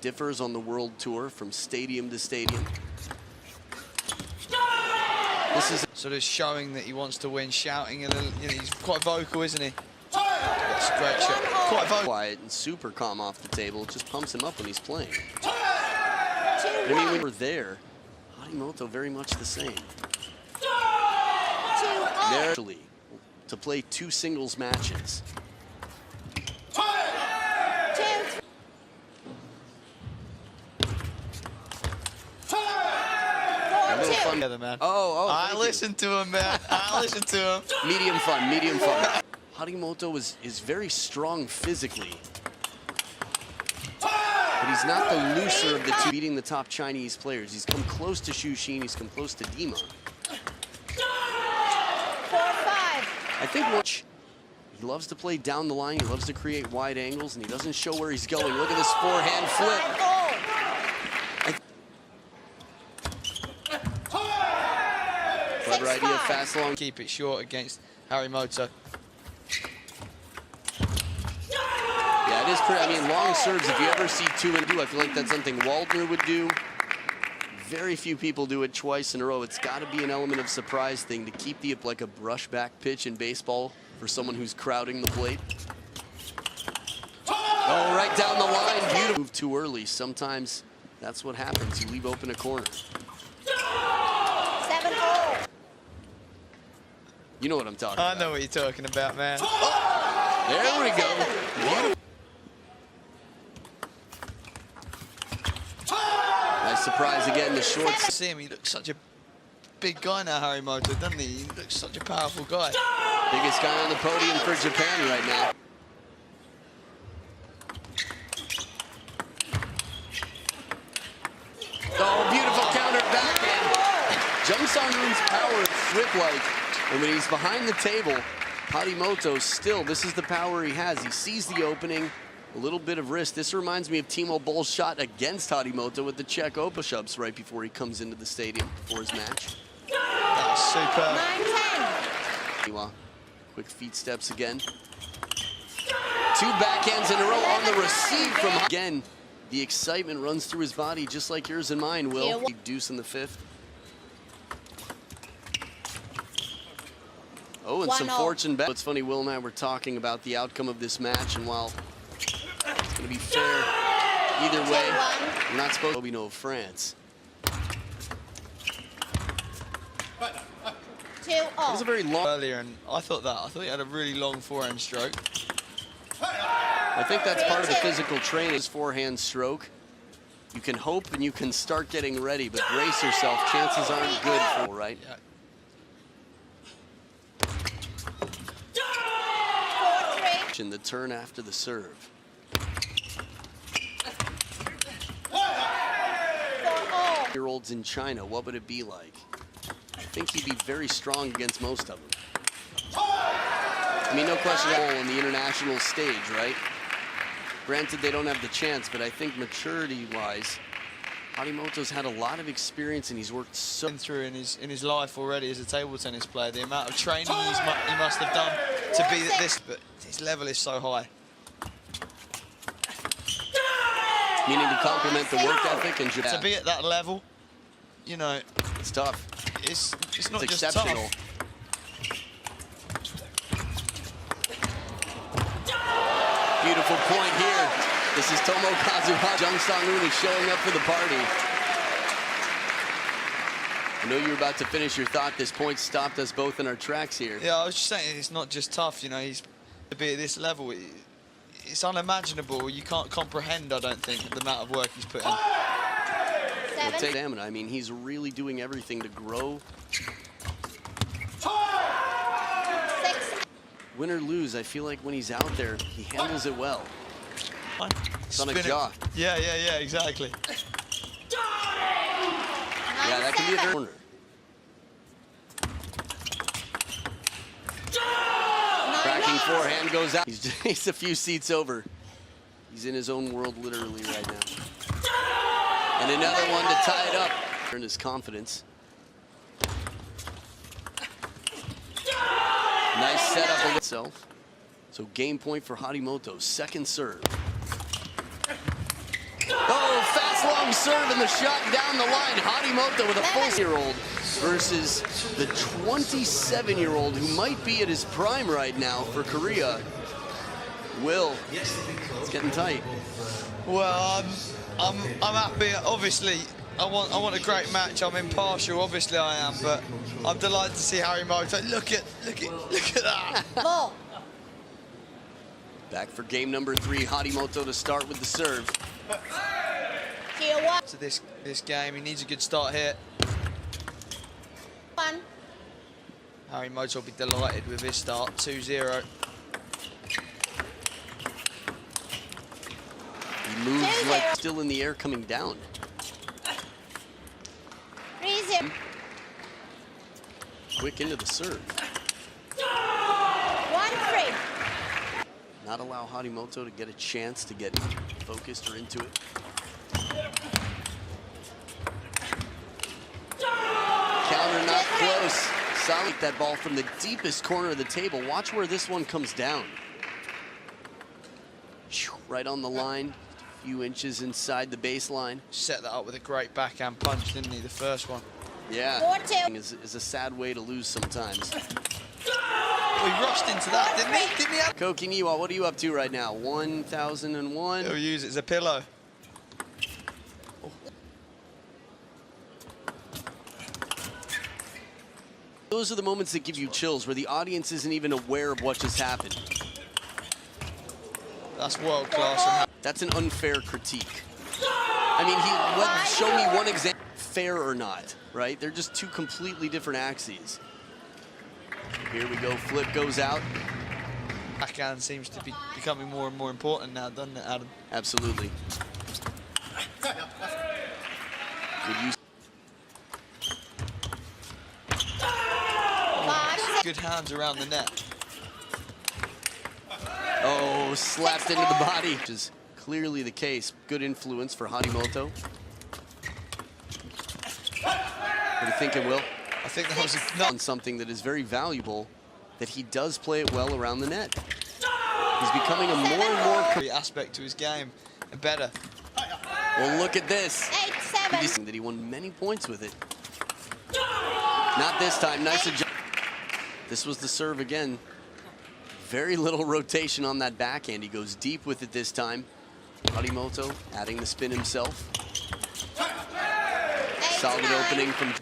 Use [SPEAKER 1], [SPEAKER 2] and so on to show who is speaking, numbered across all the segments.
[SPEAKER 1] differs on the world tour from stadium to stadium. This is
[SPEAKER 2] sort of showing that he wants to win, shouting a little. You know, he's quite vocal, isn't he? That's a great shot. Quite vocal.
[SPEAKER 1] Quiet and super calm off the table. It just pumps him up when he's playing. I mean, when we're there, Harimoto very much the same. They're actually to play 2 singles matches.
[SPEAKER 2] Together, man.
[SPEAKER 1] I
[SPEAKER 2] listened to him, man. I listened to him.
[SPEAKER 1] Medium fun, medium fun. Harimoto is very strong physically, but he's not the looser of the two. Beating the top Chinese players. He's come close to Xu Xin, he's come close to Dima.
[SPEAKER 3] 4-5.
[SPEAKER 1] I think he loves to play down the line, he loves to create wide angles, and he doesn't show where he's going. Look at this forehand flip. Clever idea, fast long.
[SPEAKER 2] Keep it short against Harimoto.
[SPEAKER 1] Yeah, it is pretty. I mean, long serves, if you ever see 2 and 2, I feel like that's something Waldner would do. Very few people do it twice in a row. It's got to be an element of surprise thing to keep the like a brushback pitch in baseball for someone who's crowding the plate. Oh, right down the line. Beautiful. Move too early. Sometimes that's what happens. You leave open a corner.
[SPEAKER 3] 7-0.
[SPEAKER 1] You know what I'm talking about.
[SPEAKER 2] I know what you're talking about, man.
[SPEAKER 1] Oh, there we go. Beautiful. Nice surprise again, the shorts.
[SPEAKER 2] See him, he looks such a big guy now, Harimoto, doesn't he? He looks such a powerful guy.
[SPEAKER 1] Biggest guy on the podium for Japan right now. Oh, beautiful counter backhand. JEONG Sangeun's power is whip-like. And when he's behind the table, Harimoto still, this is the power he has. He sees the opening, a little bit of wrist. This reminds me of Timo Boll's shot against Harimoto with the Czech push-ups right before he comes into the stadium for his match.
[SPEAKER 2] That was super.
[SPEAKER 3] 9-10.
[SPEAKER 1] Quick feet steps again. 2 backhands in a row on the receive from again. The excitement runs through his body just like yours and mine, Will. Big deuce in the 5th. Oh, and some fortune bet. It's funny, Will and I were talking about the outcome of this match, and while it's going to be fair either way, we're not supposed to be no France. It was a very long
[SPEAKER 2] Earlier, and I thought he had a really long forehand stroke.
[SPEAKER 1] I think that's part of the physical training, his forehand stroke. You can hope and you can start getting ready, but brace yourself. Chances aren't good for, right?
[SPEAKER 2] Yeah.
[SPEAKER 1] In the turn after the serve. Year-olds in China, what would it be like? I think he'd be very strong against most of them. I mean, no question at all on the international stage, right? Granted, they don't have the chance, but I think maturity-wise, Harimoto's had a lot of experience and he's worked so
[SPEAKER 2] through in his life already as a table tennis player. The amount of training he must have done to be at this, but his level is so high.
[SPEAKER 1] Meaning to complement the work ethic and Japan.
[SPEAKER 2] To be at that level, you know,
[SPEAKER 1] it's tough.
[SPEAKER 2] It's not
[SPEAKER 1] it's
[SPEAKER 2] just
[SPEAKER 1] exceptional.
[SPEAKER 2] Tough.
[SPEAKER 1] Beautiful point here. This is Tomokazu HARIMOTO. JEONG Sangeun is showing up for the party. I know you were about to finish your thought. This point stopped us both in our tracks here.
[SPEAKER 2] Yeah, I was just saying it's not just tough. You know, he's to be at this level. It's unimaginable. You can't comprehend, I don't think, the amount of work he's put in.
[SPEAKER 1] Well, take stamina. I mean, he's really doing everything to grow.
[SPEAKER 3] 6.
[SPEAKER 1] Win or lose, I feel like when he's out there, he handles it well. Sonic jaw.
[SPEAKER 2] Yeah, exactly.
[SPEAKER 1] Yeah, that can be a corner. Cracking forehand goes out. He's a few seats over. He's in his own world literally right now. And another one to tie it up. Earn his confidence. Nice setup of itself. So game point for Harimoto. Second serve. Oh, serve and the shot down the line. Harimoto with a full-year-old versus the 27-year-old who might be at his prime right now for Korea. Will, it's getting tight.
[SPEAKER 2] Well, I'm happy. Obviously, I want a great match. I'm impartial. Obviously, I am, but I'm delighted to see Harimoto. Look at that.
[SPEAKER 4] Ball.
[SPEAKER 1] Back for game number 3. Harimoto to start with the serve.
[SPEAKER 4] Tier 1.
[SPEAKER 2] To this game, he needs a good start here.
[SPEAKER 4] 1.
[SPEAKER 2] Harimoto will be delighted with his start. 2-0.
[SPEAKER 1] He moves like still in the air coming down.
[SPEAKER 4] 3-0.
[SPEAKER 1] Quick into the serve.
[SPEAKER 4] 1-3.
[SPEAKER 1] Not allow Harimoto to get a chance to get focused or into it. Counter not close. Solid that ball from the deepest corner of the table. Watch where this one comes down. Right on the line, a few inches inside the baseline.
[SPEAKER 2] Set that up with a great backhand punch, didn't he, the first one?
[SPEAKER 1] Yeah,
[SPEAKER 4] 4-2.
[SPEAKER 1] is a sad way to lose sometimes.
[SPEAKER 2] Well, he rushed into that, didn't he? Didn't he?
[SPEAKER 1] Koki Niwa, what are you up to right now? 1001?
[SPEAKER 2] He'll use it as a pillow.
[SPEAKER 1] Those are the moments that give you chills, where the audience isn't even aware of what just happened.
[SPEAKER 2] That's world class.
[SPEAKER 1] That's an unfair critique. I mean, show me one example, fair or not, right? They're just two completely different axes. Here we go, flip goes out.
[SPEAKER 2] Backhand seems to be becoming more and more important now, doesn't it, Adam?
[SPEAKER 1] Absolutely. Good use.
[SPEAKER 2] Good hands around the net.
[SPEAKER 1] Oh, slapped into the body, which is clearly the case. Good influence for Harimoto. What are you thinking, Will?
[SPEAKER 2] I think that was
[SPEAKER 1] On something that is very valuable, that he does play it well around the net. He's becoming a more and more
[SPEAKER 2] aspect to his game, and better.
[SPEAKER 1] Well, look at this.
[SPEAKER 4] 8-7.
[SPEAKER 1] That he won many points with it. Not this time. Nice adjustment. This was the serve again. Very little rotation on that backhand. He goes deep with it this time. Harimoto adding the spin himself. Solid opening from...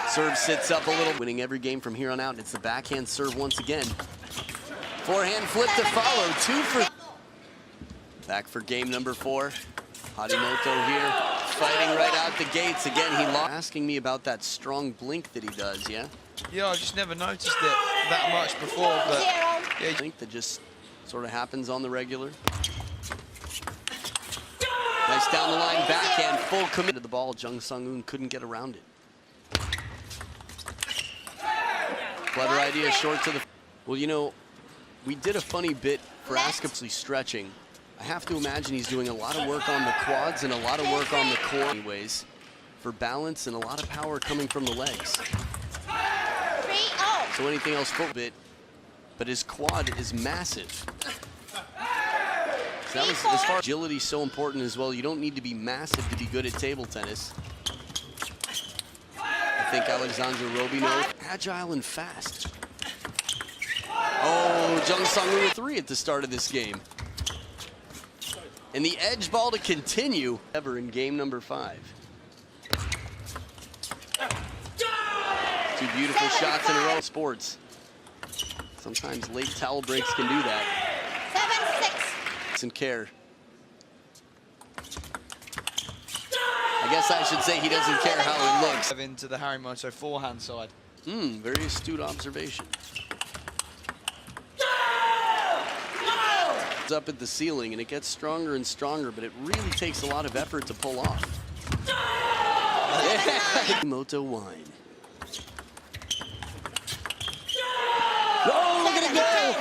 [SPEAKER 1] Serve sits up a little. Winning every game from here on out. It's the backhand serve once again. Forehand flip to follow. 2 for... Back for game number 4. Harimoto here, fighting right out the gates. Again, he lost. Asking me about that strong blink that he does, yeah?
[SPEAKER 2] Yeah, I just never noticed it that much before, but...
[SPEAKER 1] Yeah, blink that just sort of happens on the regular. Nice down the line backhand, full commit to the ball. JEONG Sangeun couldn't get around it. Clever idea, short to the... Well, you know, we did a funny bit for Askapsley stretching. I have to imagine he's doing a lot of work on the quads and a lot of work on the core anyways, for balance and a lot of power coming from the legs.
[SPEAKER 4] 3-0.
[SPEAKER 1] So anything else for a bit, but his quad is massive. So that was, as far as agility is so important as well. You don't need to be massive to be good at table tennis. I think Alexandra Robino, agile and fast. Oh, JEONG Sangeun with 3 at the start of this game. And the edge ball to continue ever in game number 5. 2 beautiful shots in a row. Sports. Sometimes late towel breaks can do that.
[SPEAKER 4] 7-6.
[SPEAKER 1] And care. I guess I should say he doesn't care how it looks.
[SPEAKER 2] Into the Harimoto forehand side.
[SPEAKER 1] Very astute observation. Up at the ceiling, and it gets stronger and stronger, but it really takes a lot of effort to pull off. Moto wine. Oh, look at it go!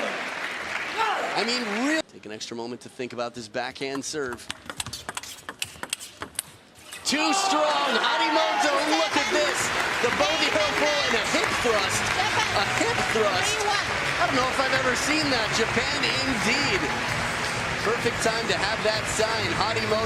[SPEAKER 1] I mean, really. Take an extra moment to think about this backhand serve. Too strong, Harimoto, look at this. The bogey hole pull and a hip thrust. A hip thrust. I don't know if I've ever seen that. Japan indeed. For perfect time to have that sign. Harimoto.